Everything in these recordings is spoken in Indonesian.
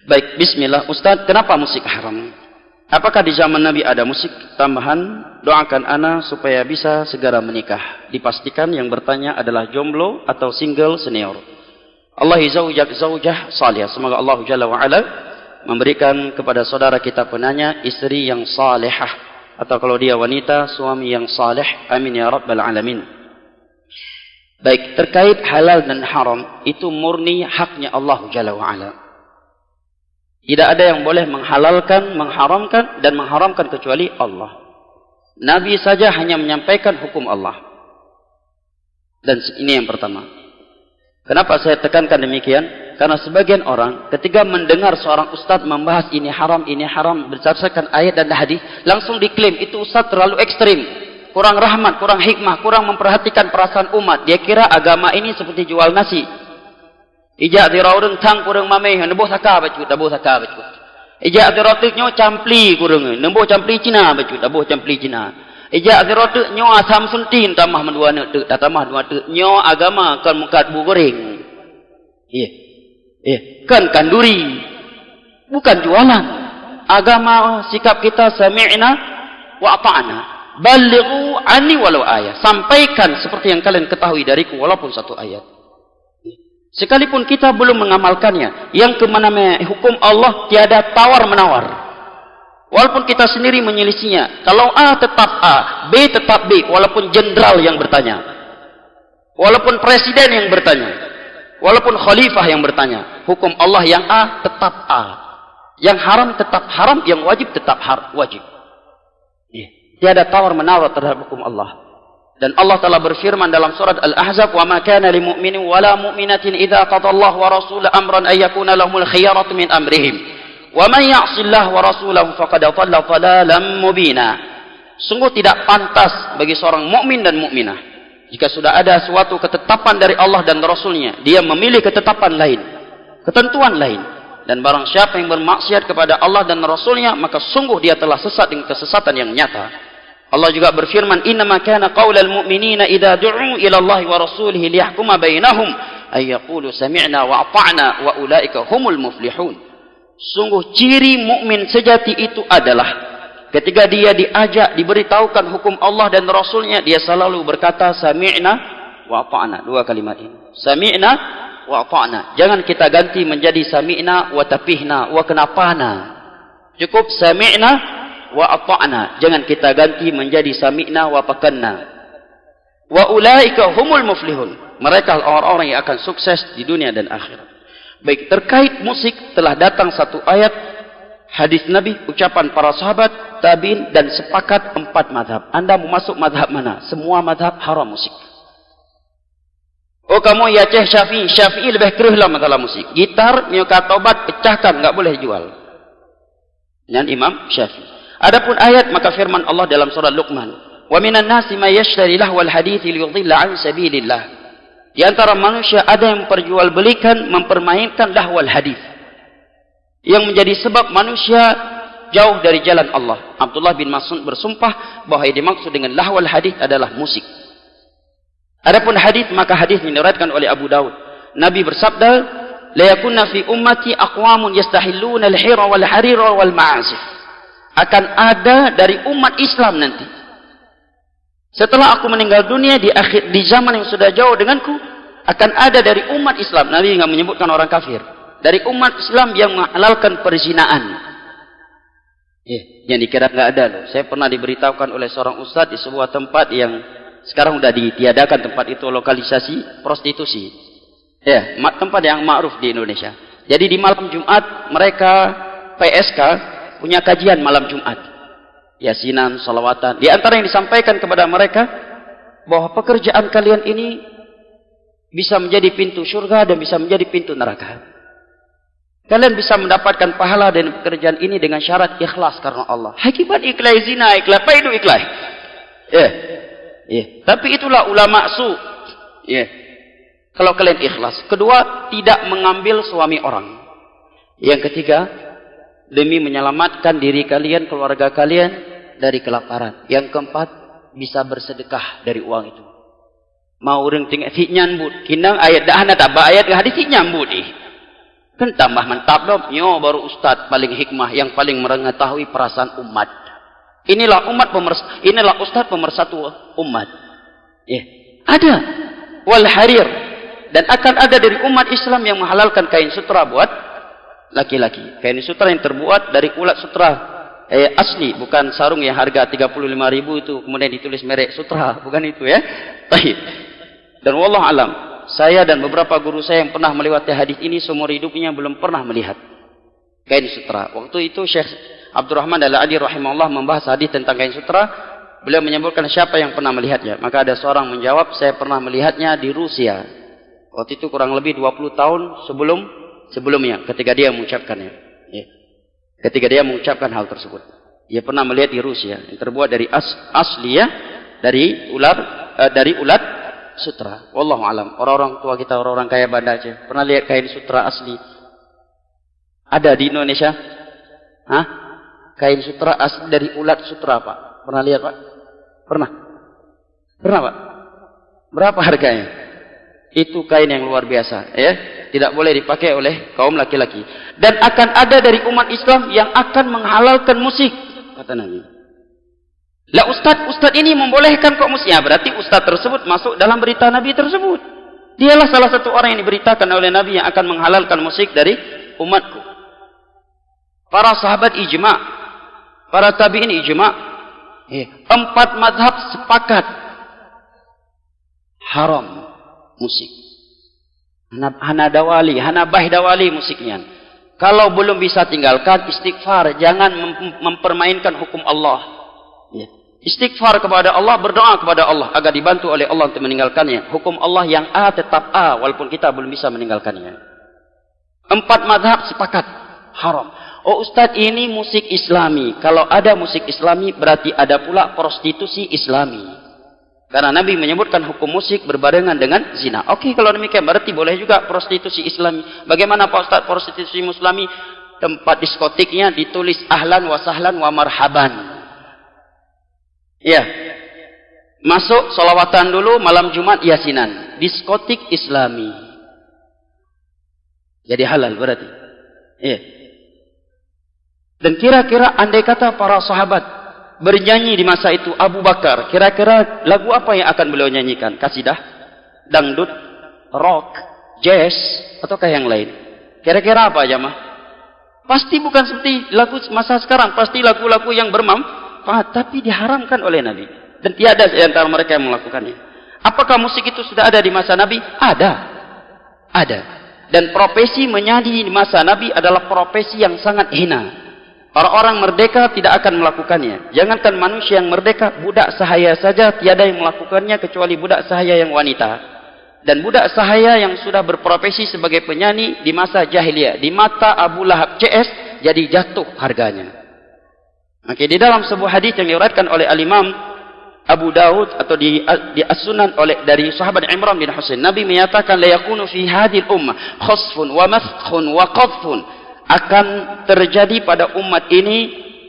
Baik, bismillah. Ustaz, kenapa musik haram? Apakah di zaman Nabi ada musik tambahan? Doakan ana supaya bisa segera menikah. Dipastikan yang bertanya adalah jomblo atau single senior. Allah zaujah salihah. Semoga Allah Jalla wa Ala memberikan kepada saudara kita penanya istri yang salihah, atau kalau dia wanita, suami yang saleh. Amin ya rabbal alamin. Baik, terkait halal dan haram, itu murni haknya Allah Jalla wa Ala. Tidak ada yang boleh menghalalkan, mengharamkan, dan mengharamkan kecuali Allah. Nabi saja hanya menyampaikan hukum Allah. Dan ini yang pertama. Kenapa saya tekankan demikian? Karena sebagian orang ketika mendengar seorang ustadz membahas ini haram berdasarkan ayat dan hadis, langsung diklaim itu ustadz terlalu ekstrim, kurang rahmat, kurang hikmah, kurang memperhatikan perasaan umat. Dia kira agama ini seperti jual nasi. Ijak diraureng tang kurang mameh nembuh saka bacut dabuh saka bacut. Ijak diratuk nyo campli kurang nembuh campli Cina bacut dabuh campli Cina. Ijak diratuk nyo asam suntin tamah mendua ne te tamah dua te nyo agama kan mukat bu goreng. Kan kanduri. Bukan jualan. Agama sikap kita sami'na wa ata'na. Balighu anni walau ayat. Sampaikan seperti yang kalian ketahui dariku walaupun satu ayat. Sekalipun kita belum mengamalkannya, yang kemana-mana hukum Allah tiada tawar-menawar. Walaupun kita sendiri menyelisinya, kalau A tetap A, B tetap B, walaupun jenderal yang bertanya, walaupun presiden yang bertanya, walaupun khalifah yang bertanya, hukum Allah yang A tetap A, yang haram tetap haram, yang wajib tetap wajib. Tiada tawar-menawar terhadap hukum Allah. Dan Allah telah berfirman dalam surat Al-Ahzab, "Wa ma kana lil mu'minin wa la mu'minatin idza qadallahu wa rasuluhu amran ay yakuna lahumul khiyaratu min amrihim. Wa man ya'sillaha wa rasulahu faqad dhalla dhalalan mubina." Sungguh tidak pantas bagi seorang mukmin dan mukminah jika sudah ada suatu ketetapan dari Allah dan Rasulnya, dia memilih ketetapan lain, ketentuan lain. Dan barang siapa yang bermaksiat kepada Allah dan Rasulnya, maka sungguh dia telah sesat dengan kesesatan yang nyata. Allah juga berfirman, "Innama kana qaulal mu'minina idza du'u ila Allah wa rasulihi liyahkuma bainahum ay yaqulu sami'na wa ata'na wa ulaika humul muflihun." Sungguh ciri mukmin sejati itu adalah ketika dia diajak, diberitahukan hukum Allah dan Rasulnya, dia selalu berkata sami'na wa ata'na. Dua kalimat ini. Sami'na wa ata'na. Jangan kita ganti menjadi sami'na wa tapihna wa kenapana. Cukup sami'na wa ata'na. Jangan kita ganti menjadi sami'na wa pakanna. Wa ulaika humul muflihun. Mereka orang-orang yang akan sukses di dunia dan akhirat. Baik, terkait musik telah datang satu ayat, hadis Nabi, ucapan para sahabat, tabi'in, dan sepakat 4 mazhab. Anda mau masuk mazhab mana? Semua mazhab haram musik. Oh, kamu ya Syekh Syafi'i. Syafi'i lebih keruhlah masalah musik. Gitar, nyuka tobat, pecahkan, enggak boleh jual. Dan Imam Syafi'i. Adapun ayat, maka firman Allah dalam surah Luqman, "Wa minan nasi may yashtari lahwal hadithi liyudhilla an sabilillah." Di antara manusia ada yang memperjualbelikan, mempermainkan lahwal hadith, yang menjadi sebab manusia jauh dari jalan Allah. Abdullah bin Mas'ud bersumpah bahwa yang dimaksud dengan lahwal hadith adalah musik. Adapun hadith, maka hadith diriwayatkan oleh Abu Daud. Nabi bersabda, "La yakunna fi ummati aqwamun yastahilluna al-hira wal harira wal ma'azif." Akan ada dari umat Islam nanti, setelah aku meninggal dunia, di zaman yang sudah jauh denganku, akan ada dari umat Islam. Nabi enggak menyebutkan orang kafir. Dari umat Islam yang menghalalkan perzinaan. Yang dikira enggak ada loh. Saya pernah diberitahukan oleh seorang ustaz di sebuah tempat yang sekarang sudah ditiadakan tempat itu, lokalisasi prostitusi. Tempat yang ma'ruf di Indonesia. Jadi di malam Jumat mereka PSK punya kajian malam Jumat. Yasinan, salawatan. Di antara yang disampaikan kepada mereka, bahwa pekerjaan kalian ini bisa menjadi pintu surga dan bisa menjadi pintu neraka. Kalian bisa mendapatkan pahala dari pekerjaan ini dengan syarat ikhlas karena Allah. Hakibat ikhlas zina, ikhlas paidu ikhlas. Tapi itulah ulama su. Kalau kalian ikhlas. Kedua, tidak mengambil suami orang. Yang ketiga, demi menyelamatkan diri kalian, keluarga kalian dari kelaparan. Yang keempat, bisa bersedekah dari uang itu. Mau orang tinggal si nyambut, kinang ayat dah nak tak ayat hadis si nyambut Kan tambah mantap dong. Yo baru ustaz paling hikmah yang paling mengetahui perasaan umat. Inilah ustaz pemersatu umat. Ya, ada wal harir, dan akan ada dari umat Islam yang menghalalkan kain sutra buat laki-laki. Kain sutra yang terbuat dari ulat sutra asli, bukan sarung yang harga 35.000 itu kemudian ditulis merek sutra, bukan itu ya. Baik. Dan wallahu alam, saya dan beberapa guru saya yang pernah melewati hadis ini seumur hidupnya belum pernah melihat kain sutra. Waktu itu Syekh Abdurrahman Al-Adi rahimahullah membahas hadis tentang kain sutra. Beliau menyebutkan siapa yang pernah melihatnya. Maka ada seorang menjawab, saya pernah melihatnya di Rusia. Waktu itu kurang lebih 20 tahun sebelumnya ketika dia mengucapkannya. Ya. Ketika dia mengucapkan hal tersebut. Dia pernah melihat di Rusia yang terbuat dari asli ya, dari ulat sutra. Wallahu alam. Orang-orang tua kita, orang-orang kaya Banda Aceh pernah lihat kain sutra asli? Ada di Indonesia? Hah? Kain sutra asli dari ulat sutra, Pak. Pernah lihat, Pak? Pernah? Pernah, Pak? Berapa harganya? Itu kain yang luar biasa, ya. Tidak boleh dipakai oleh kaum laki-laki. Dan akan ada dari umat Islam yang akan menghalalkan musik, kata Nabi. Lah ustaz ini membolehkan kok musik? Ya, berarti ustaz tersebut masuk dalam berita Nabi tersebut. Dialah salah satu orang yang diberitakan oleh Nabi yang akan menghalalkan musik dari umatku. Para sahabat ijma'. Para tabi'in ijma', 4 mazhab sepakat haram musik. Hanabah dawali musiknya. Kalau belum bisa tinggalkan, istighfar, jangan mempermainkan hukum Allah. Istighfar kepada Allah, berdoa kepada Allah agar dibantu oleh Allah untuk meninggalkannya. Hukum Allah yang A tetap A walaupun kita belum bisa meninggalkannya. 4 mazhab sepakat haram. Oh Ustaz, ini musik Islami. Kalau ada musik Islami berarti ada pula prostitusi Islami. Karena Nabi menyebutkan hukum musik berbarengan dengan zina. Oke, kalau demikian berarti boleh juga prostitusi Islami. Bagaimana Pak Ustaz prostitusi Islami? Tempat diskotiknya ditulis ahlan wa sahlan wa marhaban. Ya. Masuk solawatan dulu, malam Jumat yasinan. Diskotik Islami. Jadi halal berarti. Iya. Dan kira-kira andai kata para sahabat bernyanyi di masa itu, Abu Bakar, kira-kira lagu apa yang akan beliau nyanyikan? Kasidah, dangdut, rock, jazz, ataukah yang lain? Kira-kira apa jamaah? Pasti bukan seperti lagu masa sekarang, pasti lagu-lagu yang bermanfaat, tapi diharamkan oleh Nabi. Dan tiada di antara mereka yang melakukannya. Apakah musik itu sudah ada di masa Nabi? Ada. Ada. Dan profesi menyanyi di masa Nabi adalah profesi yang sangat hina. Orang-orang merdeka tidak akan melakukannya. Jangankan manusia yang merdeka, budak sahaya saja tiada yang melakukannya kecuali budak sahaya yang wanita. Dan budak sahaya yang sudah berprofesi sebagai penyanyi di masa jahiliyah, di mata Abu Lahab CS, jadi jatuh harganya. Maka di dalam sebuah hadis yang diriwayatkan oleh Al-Imam Abu Daud atau di As-Sunan dari sahabat Imran bin Husain, Nabi menyatakan la yakunu fi hadhil ummah khasfun wa maskhun wa qadhfun. Akan terjadi pada umat ini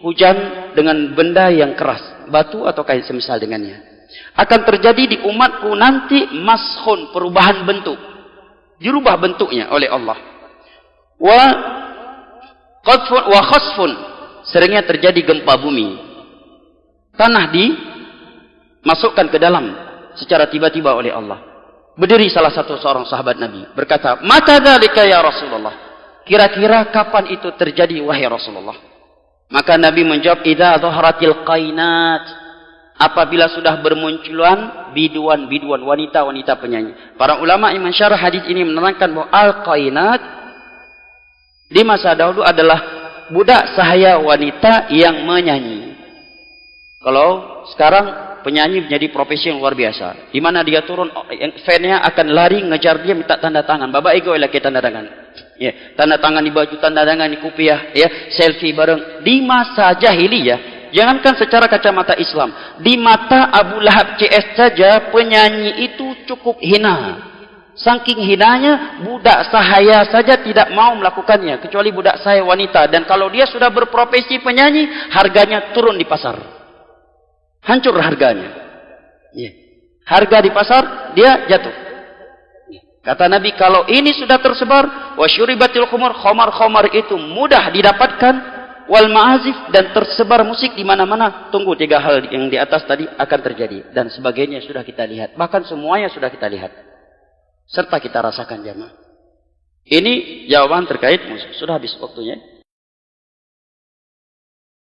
hujan dengan benda yang keras, batu atau kain semisal dengannya. Akan terjadi di umatku nanti maskhun, perubahan bentuk, dirubah bentuknya oleh Allah. Wa qadfun wa khasfun, seringnya terjadi gempa bumi, tanah dimasukkan ke dalam secara tiba-tiba oleh Allah. Berdiri salah satu seorang sahabat Nabi berkata, "Mata dzalika ya Rasulullah?" Kira-kira kapan itu terjadi wahai Rasulullah? Maka Nabi menjawab, idza dhaharatil qainat, apabila sudah bermunculan biduan-biduan, wanita-wanita penyanyi. Para ulama yang mensyarah hadis ini menerangkan bahwa al-qainat di masa dahulu adalah budak sahaya wanita yang menyanyi. Kalau sekarang penyanyi menjadi profesi yang luar biasa, di mana dia turun, fan-nya akan lari ngejar dia minta tanda tangan. Bapak ego lagi tanda tangan. Ya, tanda tangan di baju, tanda tangan di kopiah, ya, selfie bareng. Di masa jahiliyah, jangankan secara kacamata Islam, di mata Abu Lahab CS saja penyanyi itu cukup hina. Saking hinanya, budak sahaya saja tidak mau melakukannya kecuali budak sahaya wanita. Dan kalau dia sudah berprofesi penyanyi, harganya turun di pasar. Hancur harganya. Ya. Harga di pasar dia jatuh. Kata Nabi, kalau ini sudah tersebar, wasyuribatil khumur, khamar itu mudah didapatkan, wal ma'azif, dan tersebar musik di mana-mana. Tunggu 3 hal yang di atas tadi akan terjadi, dan sebagainya sudah kita lihat. Bahkan semuanya sudah kita lihat, serta kita rasakan jamaah. Ini jawaban terkait musik. Sudah habis waktunya.